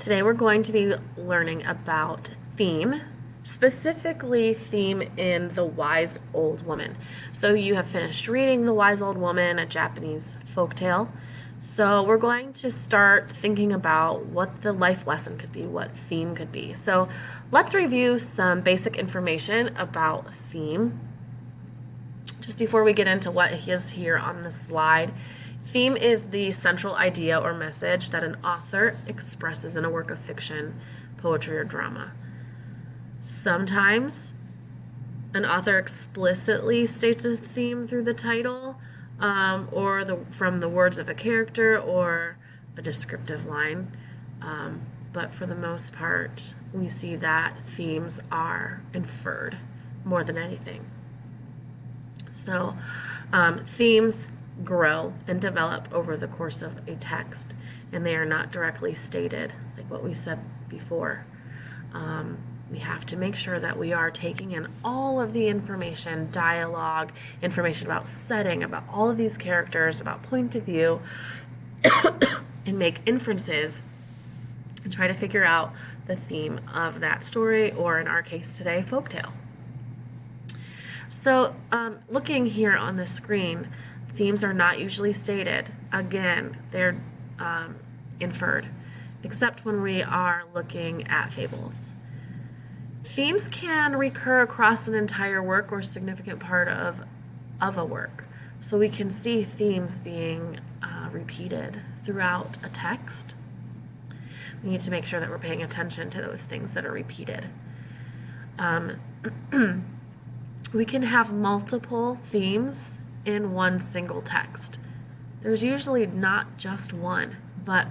Today we're going to be learning about theme, specifically theme in The Wise Old Woman. So you have finished reading The Wise Old Woman, a Japanese folktale. So we're going to start thinking about what the life lesson could be, what theme could be. So let's review some basic information about theme. Just before we get into what is here on the slide, theme is the central idea or message that an author expresses in a work of fiction, poetry, or drama. Sometimes an author explicitly states a theme through the title, from the words of a character or a descriptive line. But for the most part, we see that themes are inferred more than anything. So themes grow and develop over the course of a text, and they are not directly stated, like what we said before. We have to make sure that we are taking in all of the information, dialogue, information about setting, about all of these characters, about point of view, and make inferences and try to figure out the theme of that story, or in our case today, folktale. So looking here on the screen, themes are not usually stated. Again, they're inferred, except when we are looking at fables. Themes can recur across an entire work or significant part of a work. So we can see themes being repeated throughout a text. We need to make sure that we're paying attention to those things that are repeated. We can have multiple themes in one single text. There's usually not just one, but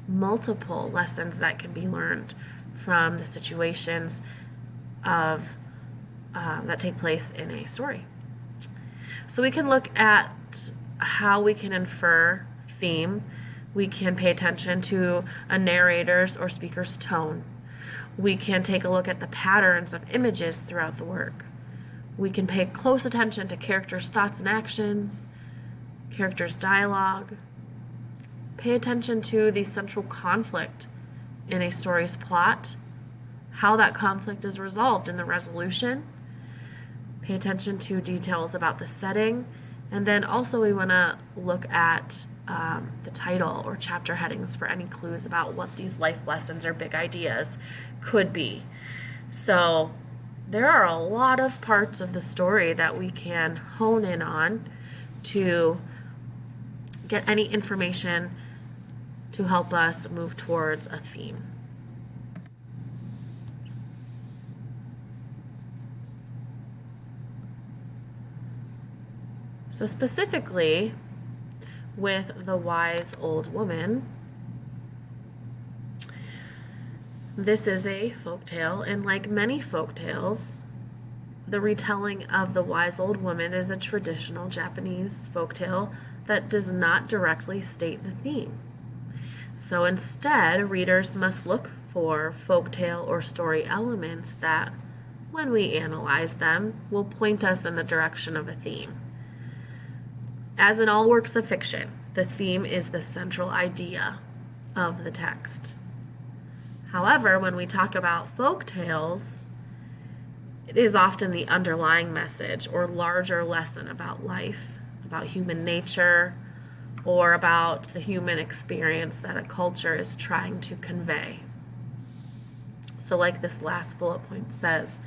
multiple lessons that can be learned from the situations that take place in a story. So we can look at how we can infer theme. We can pay attention to a narrator's or speaker's tone. We can take a look at the patterns of images throughout the work. We can pay close attention to characters' thoughts and actions, characters' dialogue. Pay attention to the central conflict in a story's plot, how that conflict is resolved in the resolution. Pay attention to details about the setting. And then also we want to look at the title or chapter headings for any clues about what these life lessons or big ideas could be. So there are a lot of parts of the story that we can hone in on to get any information to help us move towards a theme. So specifically with The Wise Old Woman, this is a folktale, and like many folktales, the retelling of The Wise Old Woman is a traditional Japanese folktale that does not directly state the theme. So instead, readers must look for folktale or story elements that, when we analyze them, will point us in the direction of a theme. As in all works of fiction, the theme is the central idea of the text. However, when we talk about folk tales, it is often the underlying message or larger lesson about life, about human nature, or about the human experience that a culture is trying to convey. So like this last bullet point says,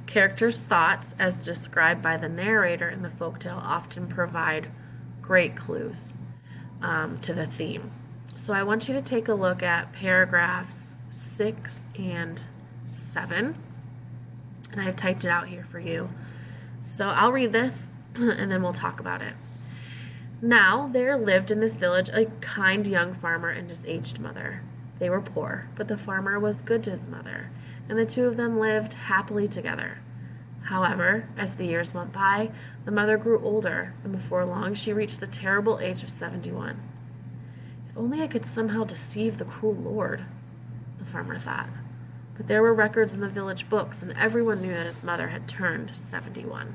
characters' thoughts as described by the narrator in the folktale often provide great clues to the theme. So I want you to take a look at paragraphs 6 and 7, and I've typed it out here for you. So I'll read this and then we'll talk about it. Now there lived in this village a kind young farmer and his aged mother. They were poor, but the farmer was good to his mother, and the two of them lived happily together. However, as the years went by, the mother grew older, and before long she reached the terrible age of 71. If only I could somehow deceive the cruel lord, the farmer thought. But there were records in the village books, and everyone knew that his mother had turned 71.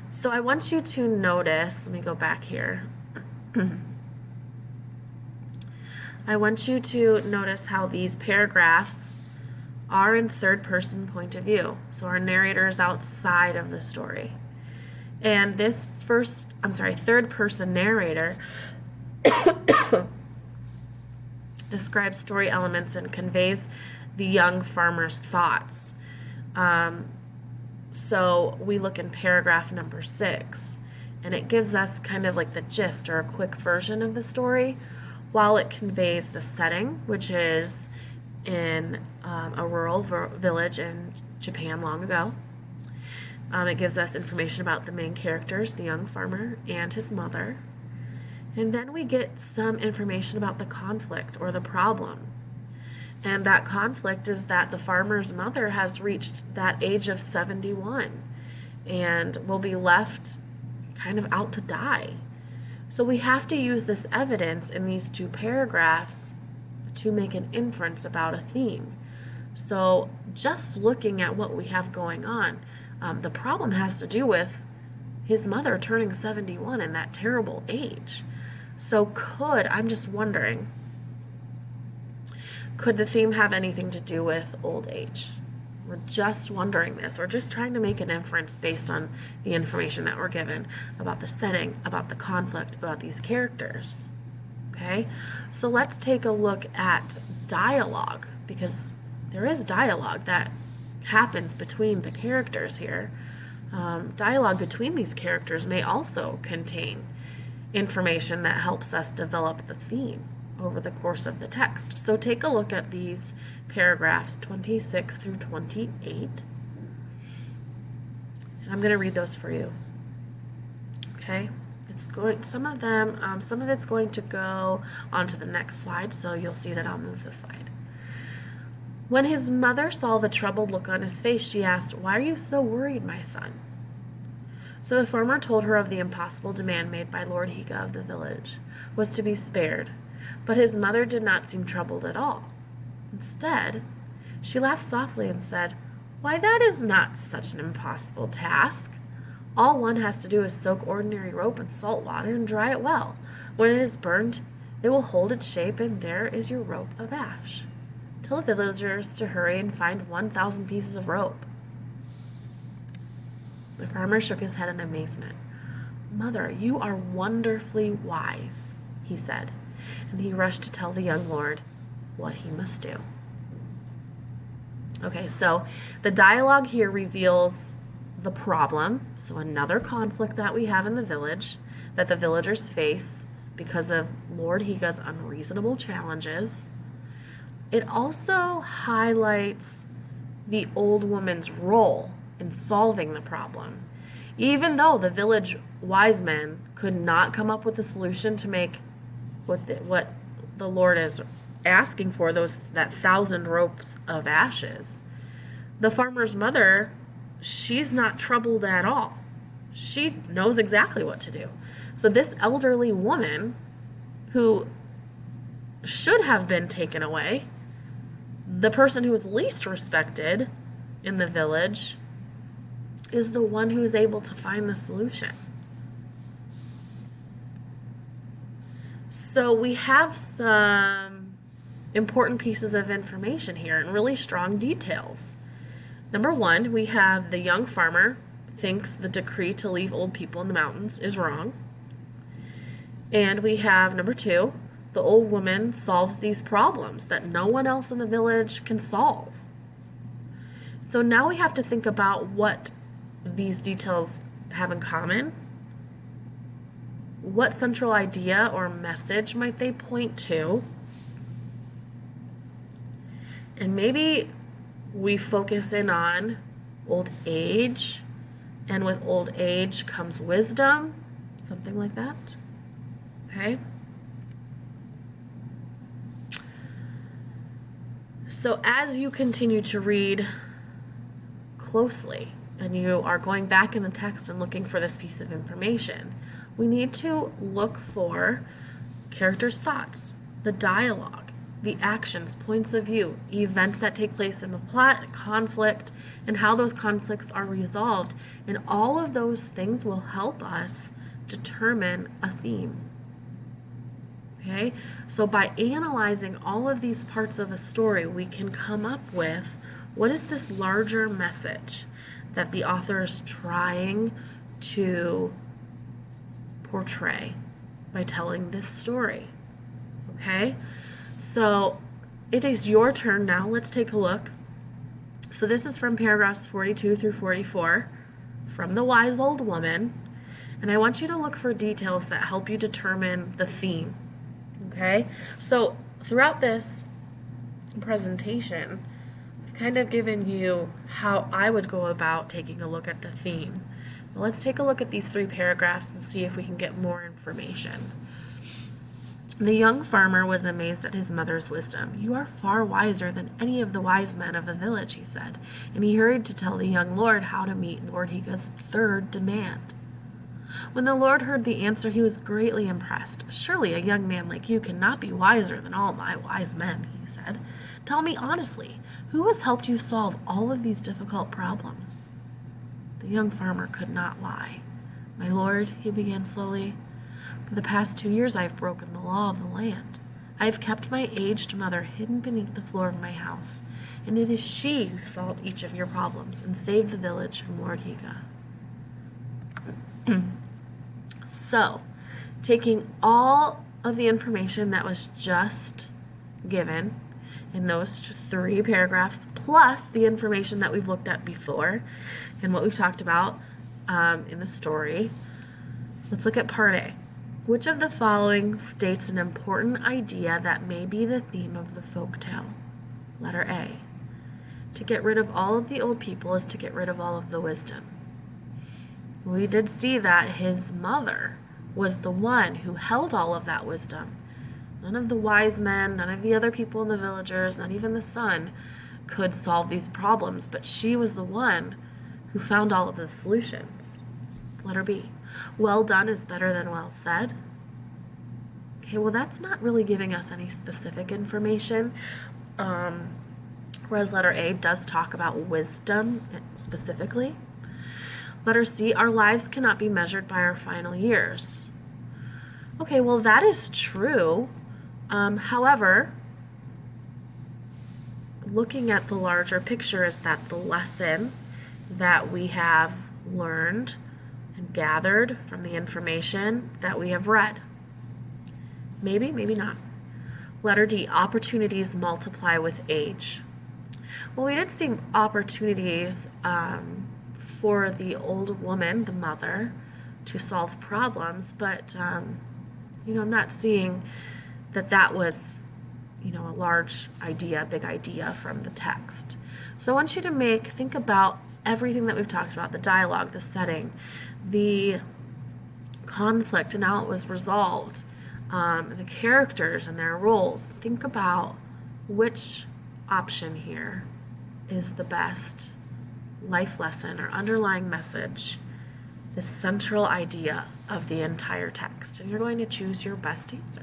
So I want you to notice, let me go back here. I want you to notice how these paragraphs are in third person point of view. So our narrator is outside of the story. And this third person narrator describes story elements and conveys the young farmer's thoughts. So we look in paragraph number 6, and it gives us kind of like the gist or a quick version of the story, while it conveys the setting, which is in a rural village in Japan long ago. It gives us information about the main characters, the young farmer and his mother. And then we get some information about the conflict or the problem. And that conflict is that the farmer's mother has reached that age of 71 and will be left kind of out to die. So we have to use this evidence in these 2 paragraphs to make an inference about a theme. So just looking at what we have going on, the problem has to do with his mother turning 71 in that terrible age. So I'm just wondering, could the theme have anything to do with old age? We're just wondering this. We're just trying to make an inference based on the information that we're given about the setting, about the conflict, about these characters. Okay? So let's take a look at dialogue, because there is dialogue that happens between the characters here. Dialogue between these characters may also contain information that helps us develop the theme over the course of the text. So take a look at these paragraphs 26 through 28. And I'm going to read those for you. Okay? Some of it's going to go onto the next slide, so you'll see that I'll move the slide. When his mother saw the troubled look on his face, she asked, "Why are you so worried, my son?" So the farmer told her of the impossible demand made by Lord Higa of the village was to be spared, but his mother did not seem troubled at all. Instead, she laughed softly and said, "Why, that is not such an impossible task. All one has to do is soak ordinary rope in salt water and dry it well. When it is burned, it will hold its shape, and there is your rope of ash. Tell the villagers to hurry and find 1,000 pieces of rope." The farmer shook his head in amazement. "Mother, you are wonderfully wise," he said, and he rushed to tell the young lord what he must do. Okay, so the dialogue here reveals the problem, so another conflict that we have in the village that the villagers face because of Lord Higa's unreasonable challenges. It also highlights the old woman's role in solving the problem. Even though the village wise men could not come up with a solution to make what the Lord is asking for, that 1,000 ropes of ashes, the farmer's mother, she's not troubled at all. She knows exactly what to do. So this elderly woman, who should have been taken away, the person who is least respected in the village, is the one who is able to find the solution. So we have some important pieces of information here and really strong details. Number 1, we have the young farmer thinks the decree to leave old people in the mountains is wrong. And we have number 2, the old woman solves these problems that no one else in the village can solve. So now we have to think about what these details have in common. What central idea or message might they point to? And maybe we focus in on old age, and with old age comes wisdom, something like that. Okay? So as you continue to read closely, and you are going back in the text and looking for this piece of information, we need to look for characters' thoughts, the dialogue, the actions, points of view, events that take place in the plot, conflict, and how those conflicts are resolved. And all of those things will help us determine a theme. Okay, so by analyzing all of these parts of a story, we can come up with what is this larger message that the author is trying to portray by telling this story. Okay, so it is your turn now. Let's take a look. So this is from paragraphs 42 through 44 from The Wise Old Woman, and I want you to look for details that help you determine the theme. Okay, so throughout this presentation, I've kind of given you how I would go about taking a look at the theme. But let's take a look at these 3 paragraphs and see if we can get more information. The young farmer was amazed at his mother's wisdom. "You are far wiser than any of the wise men of the village," he said, and he hurried to tell the young lord how to meet Lord Higa's 3rd demand. When the Lord heard the answer, he was greatly impressed. "Surely a young man like you cannot be wiser than all my wise men," he said. "Tell me honestly, who has helped you solve all of these difficult problems?" The young farmer could not lie. "My lord," he began slowly, "for the past 2 years I have broken the law of the land. I have kept my aged mother hidden beneath the floor of my house, and it is she who solved each of your problems and saved the village from Lord Higa." So, taking all of the information that was just given in those 3 paragraphs, plus the information that we've looked at before and what we've talked about in the story, let's look at part A. Which of the following states an important idea that may be the theme of the folktale? Letter A. To get rid of all of the old people is to get rid of all of the wisdom. We did see that his mother was the one who held all of that wisdom. None of the wise men, none of the other people in the villagers, not even the son, could solve these problems, but she was the one who found all of the solutions. Letter B. Well done is better than well said. Okay, well that's not really giving us any specific information, whereas letter A does talk about wisdom specifically. Letter C, our lives cannot be measured by our final years. Okay, well that is true. However, looking at the larger picture is that the lesson that we have learned and gathered from the information that we have read. Maybe, maybe not. Letter D, opportunities multiply with age. Well, we did see opportunities for the old woman, the mother, to solve problems, but I'm not seeing that was a large idea, big idea from the text. So I want you to think about everything that we've talked about, the dialogue, the setting, the conflict and how it was resolved, the characters and their roles. Think about which option here is the best life lesson or underlying message, the central idea of the entire text, and you're going to choose your best answer.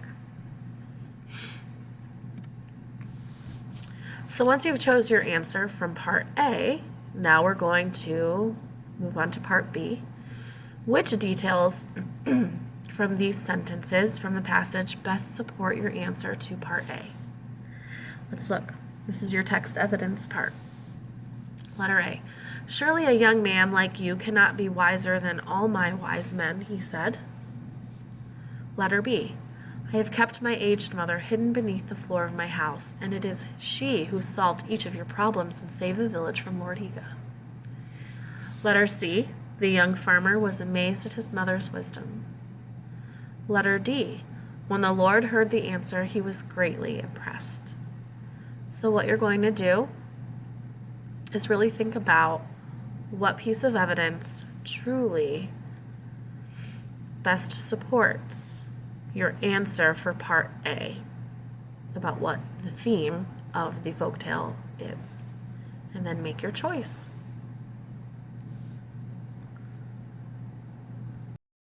So once you've chose your answer from part A, now we're going to move on to part B. Which details from these sentences from the passage best support your answer to part A? Let's look. This is your text evidence part. Letter A. Surely a young man like you cannot be wiser than all my wise men, he said. Letter B. I have kept my aged mother hidden beneath the floor of my house, and it is she who solved each of your problems and saved the village from Lord Higa. Letter C. The young farmer was amazed at his mother's wisdom. Letter D. When the Lord heard the answer, he was greatly impressed. So what you're going to do is really think about what piece of evidence truly best supports your answer for part A about what the theme of the folktale is, and then make your choice.